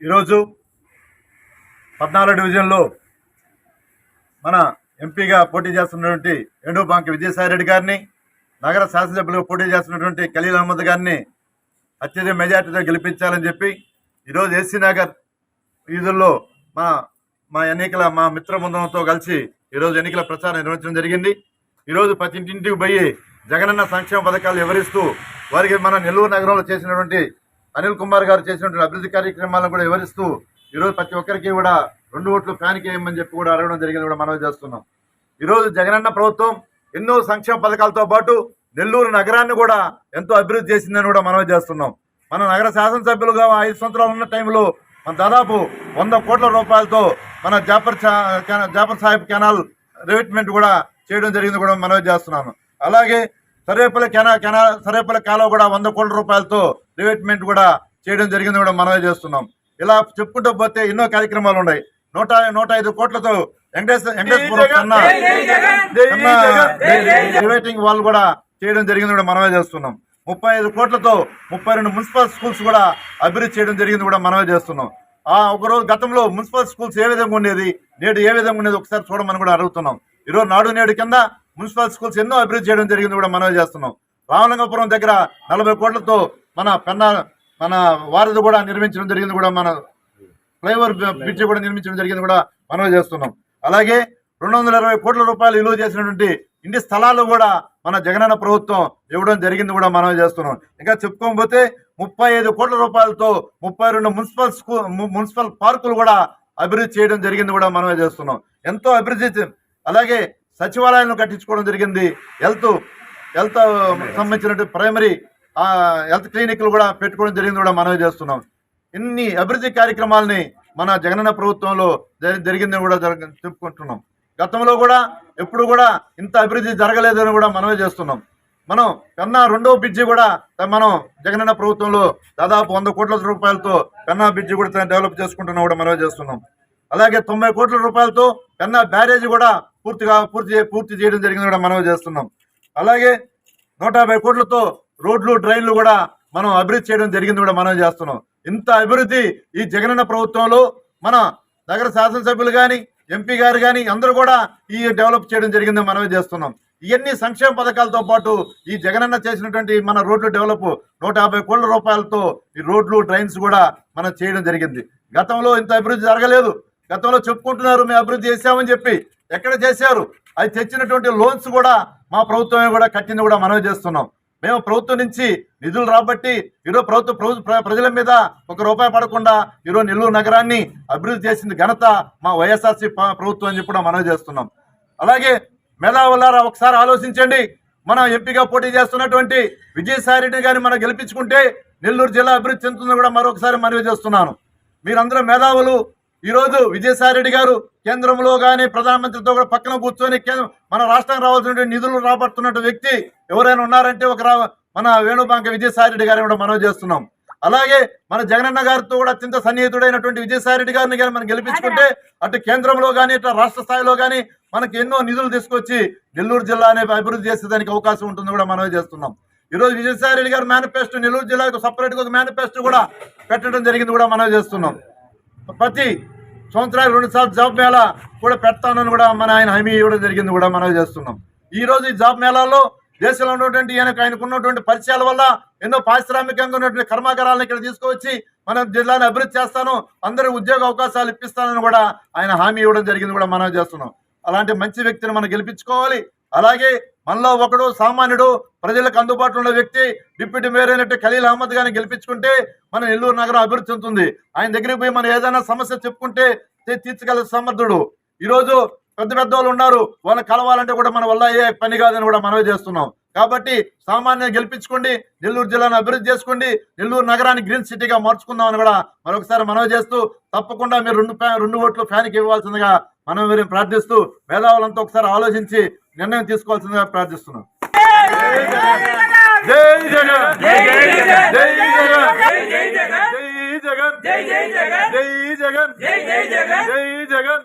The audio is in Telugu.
ఈరోజు 14 డివిజన్లో మన ఎంపీగా పోటీ చేస్తున్నటువంటి ఎండోబాంకి విజయసాయి రెడ్డి గారిని, నగర శాసనసభ్యులుగా పోటీ చేస్తున్నటువంటి ఖలీల్ అహ్మద్ గారిని అత్యధిక మెజార్టీతో గెలిపించాలని చెప్పి ఈరోజు ఏసీ నగర్ వీధుల్లో మా మిత్ర బృందంతో కలిసి ఈరోజు ఎన్నికల ప్రచారం నిర్వహించడం జరిగింది. ఈరోజు ప్రతి ఇంటింటికి పోయి జగనన్న సంక్షేమ పథకాలు వివరిస్తూ వారికి మన నెల్లూరు నగరంలో చేసినటువంటి అనిల్ కుమార్ గారు చేసినటువంటి అభివృద్ధి కార్యక్రమాలను కూడా వివరిస్తూ ఈరోజు ప్రతి ఒక్కరికి కూడా 2 ఓట్లు ఫ్యాన్కి వేయమని చెప్పి కూడా అడగడం జరిగింది కూడా మనవి చేస్తున్నాం. ఈరోజు జగనన్న ప్రభుత్వం ఎన్నో సంక్షేమ పథకాలతో పాటు నెల్లూరు నగరాన్ని కూడా ఎంతో అభివృద్ధి చేసిందని కూడా మనవి చేస్తున్నాం. మన నగర శాసనసభ్యులుగా 5 సంవత్సరాలు ఉన్న టైంలో మన దాదాపు 100 కోట్ల రూపాయలతో మన జాఫర్ సాహిబ్ కెనాల్ రివెట్మెంట్ కూడా చేయడం జరిగింది కూడా మనవి చేస్తున్నాను. అలాగే సర్వేపల్లి కాలువ కూడా 100 కోట్ల రూపాయలతో రివెట్మెంట్ కూడా చేయడం జరిగింది కూడా మనవి చేస్తున్నాం. ఇలా చెప్పుకుంటూ పోతే ఎన్నో కార్యక్రమాలు ఉన్నాయి. 105 కోట్లతో రివేటింగ్ వాల్ కూడా చేయడం జరిగింది కూడా మనమే చేస్తున్నాం. 35 కోట్లతో 32 మున్సిపల్ స్కూల్స్ కూడా అభివృద్ధి చేయడం జరిగింది కూడా మనమే చేస్తున్నాం. ఒకరోజు గతంలో మున్సిపల్ స్కూల్స్ ఏ విధంగా ఉండేది, నేడు ఏ విధంగా ఉండేది ఒకసారి చూడమని కూడా అడుగుతున్నాం. ఈరోజు నాడు నేడు కింద మున్సిపల్ స్కూల్స్ ఎన్నో అభివృద్ధి చేయడం జరిగింది కూడా మనమే చేస్తున్నాం. రామలింగపురం దగ్గర 40 కోట్లతో మన వారధి కూడా నిర్మించడం జరిగింది కూడా, మన ఫ్లైఓవర్ బ్రిడ్జ్ కూడా నిర్మించడం జరిగింది కూడా మనమే చేస్తున్నాం. అలాగే 220 కోట్ల రూపాయలు విలువ చేసినటువంటి ఇంటి స్థలాలు కూడా మన జగనన్న ప్రభుత్వం ఇవ్వడం జరిగింది కూడా మనమే చేస్తున్నాం. ఇంకా చెప్పుకోకపోతే 35 కోట్ల రూపాయలతో 32 మున్సిపల్ పార్కులు కూడా అభివృద్ధి చేయడం జరిగింది కూడా మనమే చేస్తున్నాం. ఎంతో అభివృద్ధి. అలాగే సచివాలయాలను కట్టించుకోవడం జరిగింది. హెల్త్ సంబంధించినటువంటి ప్రైమరీ హెల్త్ క్లినిక్లు కూడా పెట్టుకోవడం జరిగింది కూడా మనమే చేస్తున్నాం. ఇన్ని అభివృద్ధి కార్యక్రమాలని మన జగనన్న ప్రభుత్వంలో జరిగిందని కూడా చెప్పుకుంటున్నాం. గతంలో కూడా ఎప్పుడు కూడా ఇంత అభివృద్ధి జరగలేదని కూడా మనమే చేస్తున్నాం. మనం పెన్నా 2వ బ్రిడ్జి కూడా మనం జగనన్న ప్రభుత్వంలో దాదాపు 100 కోట్ల రూపాయలతో పెన్నా బ్రిడ్జి కూడా డెవలప్ చేసుకుంటున్నా కూడా మనమే చేస్తున్నాం. అలాగే 90 కోట్ల రూపాయలతో పెన్నా బ్యారేజ్ కూడా పూర్తి చేయడం జరిగింది కూడా మనమే చేస్తున్నాం. అలాగే 150 కోట్లతో రోడ్లు డ్రైన్లు కూడా మనం అభివృద్ధి చేయడం జరిగింది కూడా మనం చేస్తున్నాం. ఇంత అభివృద్ధి ఈ జగనన్న ప్రభుత్వంలో మన నగర శాసనసభ్యులు కానీ ఎంపీ గారు కానీ అందరూ కూడా ఈ డెవలప్ చేయడం జరిగింది మనమే చేస్తున్నాం. ఇవన్నీ సంక్షేమ పథకాలతో పాటు ఈ జగనన్న చేసినటువంటి మన రోడ్లు డెవలప్ 150 కోట్ల రూపాయలతో ఈ రోడ్లు డ్రైన్స్ కూడా మనం చేయడం జరిగింది. గతంలో ఇంత అభివృద్ధి జరగలేదు. గతంలో చెప్పుకుంటున్నారు మేము అభివృద్ధి చేశామని చెప్పి, ఎక్కడ చేశారు? అది తెచ్చినటువంటి లోన్స్ కూడా మా ప్రభుత్వమే కూడా కట్టింది కూడా మనమే చేస్తున్నాం. మేము ప్రభుత్వం నుంచి నిధులు రాబట్టి ఈరోజు ప్రజల మీద 1 రూపాయి పడకుండా ఈరోజు నెల్లూరు నగరాన్ని అభివృద్ధి చేసింది ఘనత మా వైఎస్ఆర్సీ ప్రభుత్వం అని చెప్పి కూడా మనవి చేస్తున్నాం. అలాగే మేధావులారా ఒకసారి ఆలోచించండి. మనం ఎంపీగా పోటీ చేస్తున్నటువంటి విజయసాయి రెడ్డి గారిని మనం గెలిపించుకుంటే నెల్లూరు జిల్లా అభివృద్ధి చెందుతుందని కూడా మరొకసారి మనవి చేస్తున్నాను. మీరందరూ మేధావులు. ఈరోజు విజయసాయి రెడ్డి గారు కేంద్రంలో కానీ ప్రధానమంత్రితో కూడా పక్కన కూర్చొని మన రాష్ట్రానికి రావాల్సినటువంటి నిధులు రాబడుతున్న వ్యక్తి ఎవరైనా ఉన్నారంటే మన వేణుబాంక విజయసాయి రెడ్డి గారిని కూడా మనవి చేస్తున్నాం. అలాగే మన జగనన్న గారితో కూడా అత్యంత సన్నిహితుడైనటువంటి విజయసాయి రెడ్డి గారిని కానీ మనం గెలిపించుకుంటే అటు కేంద్రంలో కానీ ఇటు రాష్ట్ర స్థాయిలో కానీ మనకి ఎన్నో నిధులు తీసుకొచ్చి నెల్లూరు జిల్లాని అభివృద్ధి చేసేదానికి అవకాశం ఉంటుందని కూడా మనవి చేస్తున్నాం. ఈరోజు విజయసాయి రెడ్డి గారు మేనిఫెస్టో నెల్లూరు జిల్లాకు సపరేట్గా ఒక మేనిఫెస్టో కూడా పెట్టడం జరిగింది కూడా మనవి చేస్తున్నాం. ప్రతి సంవత్సరానికి 2 సార్లు జాబ్ మేళా కూడా పెడతానని కూడా ఆయన హామీ ఇవ్వడం జరిగింది కూడా మనవి చేస్తున్నాం. ఈ రోజు ఈ జాబ్ మేళాలో దేశంలో ఉన్నటువంటి ఆయనకు ఉన్నటువంటి పరిచయాల వల్ల ఎన్నో పారిశ్రామికంగా ఉన్నటువంటి కర్మాగారాలను ఇక్కడ తీసుకువచ్చి మన జిల్లాని అభివృద్ధి చేస్తాను, అందరూ ఉద్యోగ అవకాశాలు ఇప్పిస్తానని కూడా ఆయన హామీ ఇవ్వడం జరిగింది కూడా మనవి చేస్తున్నాం. అలాంటి మంచి వ్యక్తిని మనం గెలిపించుకోవాలి. అలాగే మనలో ఒకడు సామాన్యుడు ప్రజలకు అందుబాటులో ఉన్న వ్యక్తి డిప్యూటీ మేయర్ అయినట్టు ఖలీల్ అహ్మద్ గారిని గెలిపించుకుంటే మన నెల్లూరు నగరం అభివృద్ధి చెందుతుంది. ఆయన దగ్గరికి పోయి మనం ఏదైనా సమస్య చెప్పుకుంటే తీర్చగల సమర్థుడు. ఈరోజు పెద్ద వాళ్ళు ఉన్నారు, వాళ్ళని కలవాలంటే కూడా మన వల్ల అయ్యే పని కాదని కూడా మనవి చేస్తున్నాం. కాబట్టి సామాన్యంగా గెలిపించుకోండి, నెల్లూరు జిల్లాను అభివృద్ధి చేసుకోండి, నెల్లూరు నగరాన్ని గ్రీన్ సిటీగా మార్చుకుందామని కూడా మరొకసారి మనవి చేస్తూ తప్పకుండా మీరు 2 ఓట్లు ఫ్యాన్కి ఇవ్వాల్సిందిగా మనం మీరు ప్రార్థిస్తూ మేధావులంతా ఒకసారి ఆలోచించి నిర్ణయం తీసుకోవాల్సిందిగా ప్రార్థిస్తున్నాం. జై జగన్, జై జగన్, జై జగన్, జై జగన్, జై జగన్, జై జగన్, జై జగన్, జై జగన్, జై జగన్.